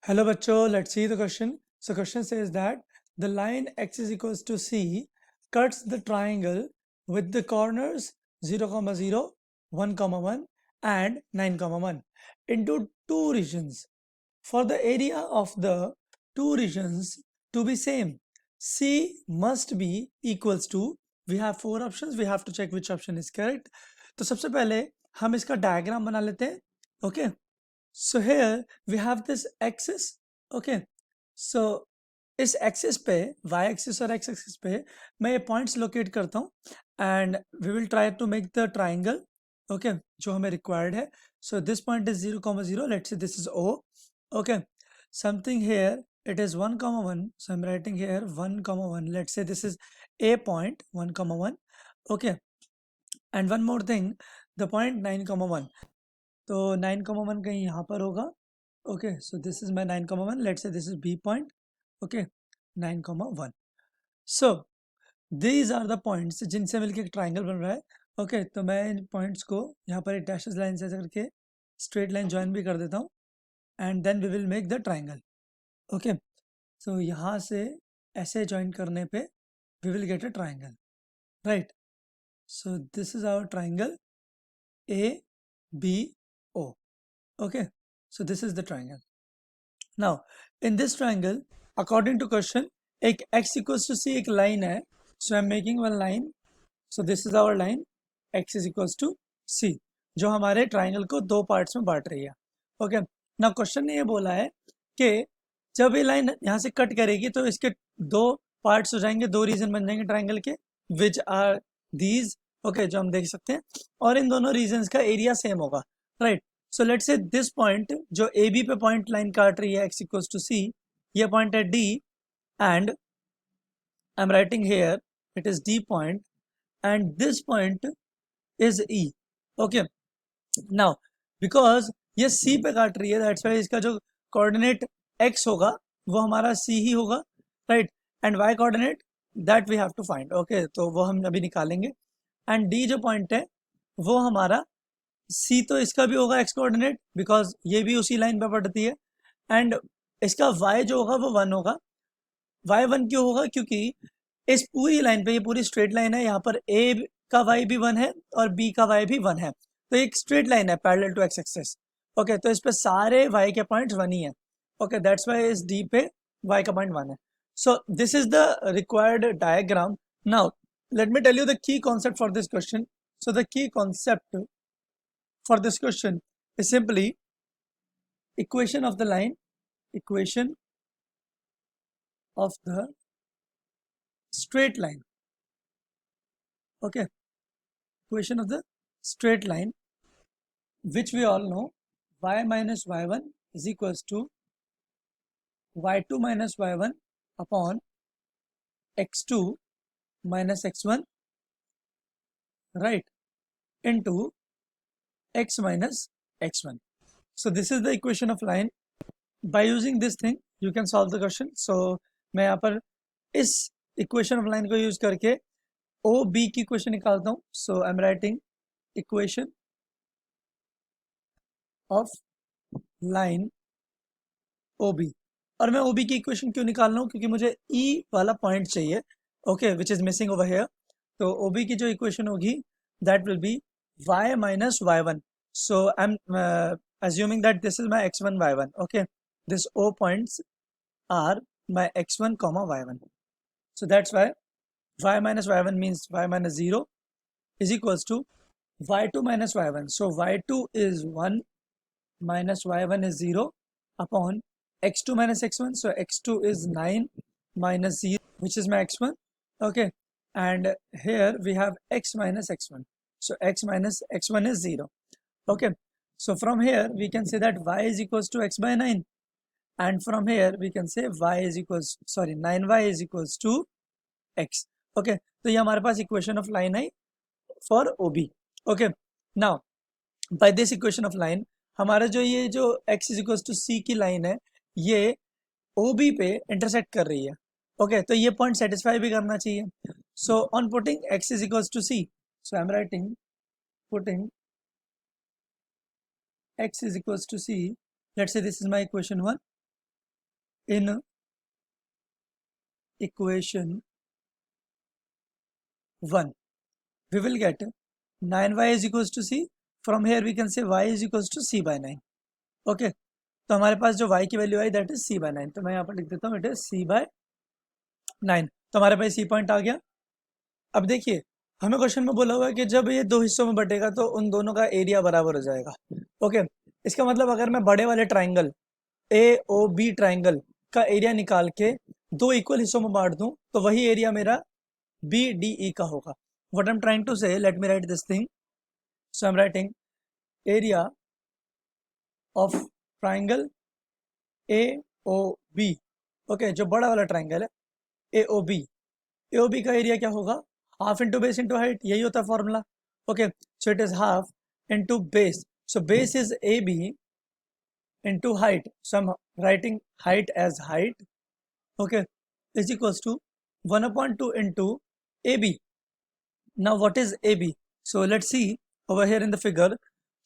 Hello bachcho, let's see the question. So question says that the line x is equals to c cuts the triangle with the corners 0, 0, 1, 1 and 9, 1 into two regions. For the area of the two regions to be same, c must be equals to, we have four options, we have to check which option is correct. तो सबसे पहले हम इसका diagram बना लेते हैं. Okay. So here we have this axis. Okay. So इस axis पे y एक्सिस और x एक्सिस पे मैं ये पॉइंट्स लोकेट करता हूँ and we will try to make the triangle. Okay, जो हमें रिक्वायर्ड है. So this point is 0, 0. Let's say this is O. Okay, something here it is 1, 1. So I'm writing here 1, 1. Let's say this is A point 1, 1. Okay, and one more thing, the point 9, 1. तो 9, 1 कहीं यहाँ पर होगा. Okay, so this is my 9, 1. Let's say this is B point. Okay, 9, 1. So these are the points जिनसे मिलके एक triangle बन रहा है. ओके, तो मैं इन पॉइंट्स को यहाँ पर एक डैशेस लाइन से करके स्ट्रेट लाइन ज्वाइन भी कर देता हूँ and then we will make the triangle. Okay, so यहाँ से ऐसे ज्वाइन करने पे we will get a triangle, right. So this is our triangle ABO. Okay, so this is the triangle. Now in this triangle, according to question, एक x equals to c एक line है. So I'm making one line. So this is our line, x is equals to c, जो हमारे triangle को दो parts में बांट रही है. Okay, now question ने ये बोला है कि जब ये line यहाँ से कट करेगी तो इसके दो parts हो जाएंगे, दो रीजन बन जाएंगे ट्राइंगल के, which are these. Okay, जो हम देख सकते हैं, और इन दोनों रीजन्स का एरिया सेम होगा, right. So let's say this point जो ए बी पे पॉइंट लाइन काट रही है एक्स इक्वल्स टू सी, ये पॉइंट है D and I am writing here it is D point and this point is E. Okay, now because ये सी पे काट रही है दैट्स वाई इसका जो कोऑर्डिनेट एक्स होगा वो हमारा सी ही होगा, right. And y coordinate that we have to find. Okay, तो वो हम अभी निकालेंगे. एंड डी जो पॉइंट है वो हमारा सी, तो इसका भी होगा एक्स कोऑर्डिनेट बिकॉज ये भी उसी लाइन पे पड़ती है. एंड इसका वाई जो होगा वो 1 होगा. वाई 1 क्यों होगा? क्योंकि इस पूरी लाइन पे, ये पूरी स्ट्रेट लाइन है, यहाँ पर ए का वाई भी 1 है और बी का वाई भी 1 है, तो एक स्ट्रेट लाइन है parallel to x axis. Okay, तो इस पे सारे वाई के पॉइंट्स 1 ही है. ओके, दैट्स वाई इस डी पे वाई का पॉइंट 1 है. So this is the required diagram. Now let me tell you the key concept for this question. So the key concept for this question is simply equation of the line, equation of the straight line. Okay, equation of the straight line, which we all know, y minus y1 is equals to y2 minus y1 upon x2 minus x1, right, into x minus x1. So this is the equation of line. By using this thing you can solve the question. So मैं यहाँ पर इस equation of line को use करके OB की equation निकालता हूँ. So I'm writing equation of line OB. और मैं OB की इक्वेशन क्यों निकाल रहा हूँ? क्योंकि मुझे E वाला पॉइंट चाहिए, okay, which is missing over here. तो OB की जो इक्वेशन होगी that will be y minus y1. So I'm assuming that this is my x1 y1. Okay, this O points are my x1 comma y1. So that's why y minus y1 means y minus 0 is equals to y2 minus y1. So y2 is 1 minus y1 is 0 upon x2 minus x1. So x2 is 9 minus 0, which is my x1. Okay, and here we have x minus x1. So x minus x1 is 0. Okay, so from here we can say that y is equals to x by 9, and from here we can say y is equals, sorry, 9y is equals to x. Okay, तो ये हमारे पास equation of line है for OB. Okay, now by this equation of line हमारा जो ये जो x is equals to c की लाइन है ये OB पे इंटरसेक्ट कर रही है. ओके, तो ये पॉइंट सेटिस्फाई भी करना चाहिए. So on putting x is equals to c, so I am writing putting x is equals to c. Let's say this is my equation 1. in equation 1 we will get 9y is equals to c. From here we can say y is equals to c by 9. Okay तो हमारे पास जो y की value I that is c by 9. तो मैं यहाँ पर लिख देता हूँ इट इज c by 9. तो हमारे पास c पॉइंट आ गया. अब देखिए हमें क्वेश्चन में बोला हुआ है कि जब ये दो हिस्सों में बटेगा तो उन दोनों का एरिया बराबर हो जाएगा. ओके इसका मतलब अगर मैं बड़े वाले ट्राइंगल AOB ट्राइंगल का एरिया निकाल के दो इक्वल हिस्सों में बांट दूं तो वही एरिया मेरा BDE का होगा. What I'm trying to say, let me write this thing. So I'm writing area of triangle AOB. Okay, जो बड़ा वाला ट्राइंगल है AOB का एरिया क्या होगा? Half into base into height. यही होता है formula. Okay so it is half into base. So base is AB into height. So I'm writing height as height. Okay, is equals to 1/2 into AB. Now what is AB? So let's see over here in the figure.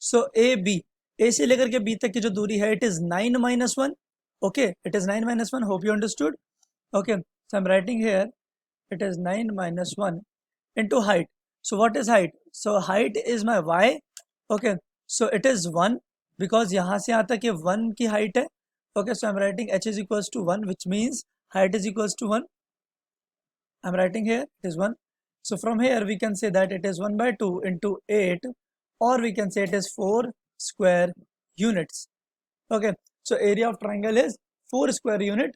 So AB, A से लेकर के B तक की जो दूरी है it is 9 minus 1. Okay, it is 9 minus 1. Hope you understood. Okay, so I'm writing here it is 9 minus 1 into height. So what is height? So height is my y. Okay, so it is 1 because यहाँ से यहाँ तक ये 1 की height है. Okay, so I'm writing h is equals to 1 which means height is equals to 1. I'm writing here it is 1. So from here we can say that it is 1/2 into 8 or we can say it is 4 square units. Okay, so area of triangle is 4 square unit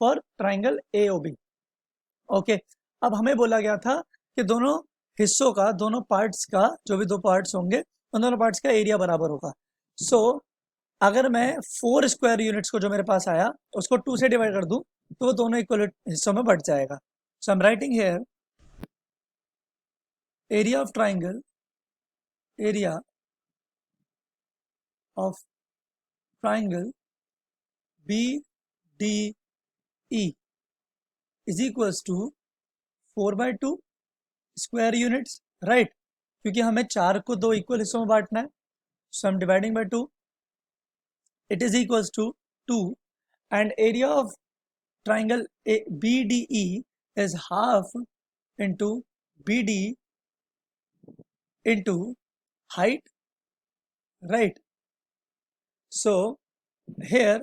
for triangle AOB. Okay, अब हमें बोला गया था कि दोनों हिस्सों का दोनों पार्ट्स का जो भी दो पार्ट्स होंगे उन दोनों पार्ट्स का एरिया बराबर होगा. सो अगर मैं 4 स्क्वायर यूनिट्स को जो मेरे पास आया उसको 2 से डिवाइड कर दूं तो वो दोनों इक्वल हिस्सों में बढ़ जाएगा. So I am writing here area of triangle BDE is equals to 4/2 square units. Right, क्योंकि हमें 4 को दो इक्वल हिस्सों में बांटना है. So I am dividing by 2. It is equals to 2 and area of triangle BDE is half into BD into height. Right, so here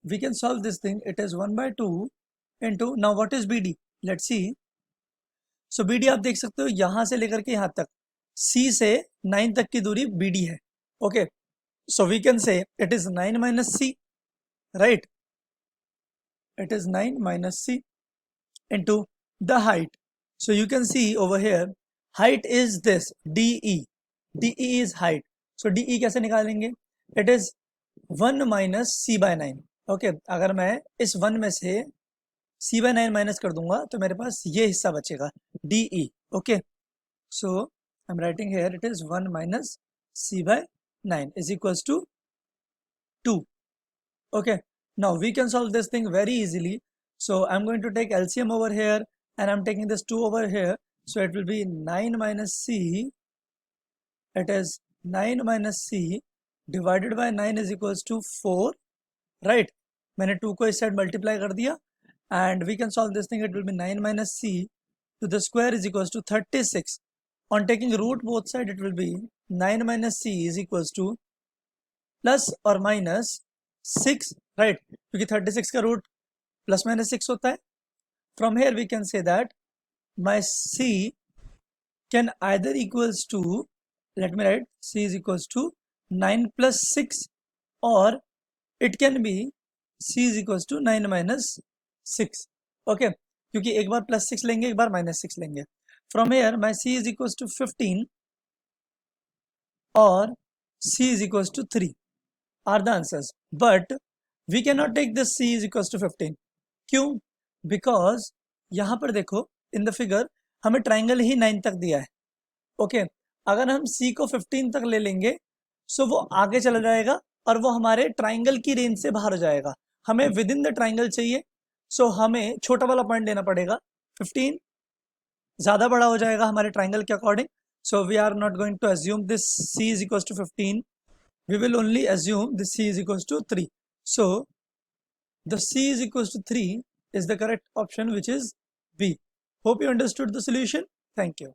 we can solve this thing. It is 1/2 into, now what is BD? Let's see. So BD आप देख सकते हो यहाँ से लेकर के यहाँ तक C से 9 तक की दूरी BD है. Okay, so we can say it is 9 minus C, right? It is 9 minus C into the height. So you can see over here height is this DE. DE is height. So DE कैसे निकालेंगे? It is 1 minus C by 9. Okay, अगर मैं इस 1 में से C by 9 minus कर दूंगा तो मेरे पास ये हिस्सा बचेगा DE. Okay, so I'm writing here it is 1 minus C by 9 is equals to 2. Okay, now we can solve this thing very easily. So I'm going to take LCM over here and I'm taking this 2 over here. So it will be 9 minus C. It is 9 minus C divided by 9 is equals to 4. Right, मैंने 2 को इस side multiply कर दिया and we can solve this thing. It will be 9 minus C to the square is equals to 36. On taking root both side it will be 9 minus C is equals to plus or minus 6. Right, क्योंकि 36 का root plus minus 6 होता है. From here we can say that my C can either equals to, let me write C is equals to 9 plus 6 or it can be C is equals to 9 minus 6. Okay, क्योंकि एक बार plus 6 लेंगे एक बार minus 6 लेंगे. From here my C is equals to 15 or C is equals to 3 are the answers. But we cannot take this C is equals to 15. क्यों? Because यहाँ पर देखो in the figure हमें ट्राइंगल ही 9 तक दिया है. ओके, अगर हम C को 15 तक ले लेंगे सो वो आगे चला जाएगा और वो हमारे ट्राइंगल की रेंज से बाहर हो जाएगा. हमें विद इन द ट्राइंगल चाहिए. सो हमें छोटा वाला पॉइंट लेना पड़ेगा. 15 ज़्यादा बड़ा हो जाएगा हमारे ट्राइंगल के according. So we are not going to assume this C is equals to 15. We will only assume this C is equals to 3. So the C is equals to 3 is the correct option, which is B. Hope you understood the solution. Thank you.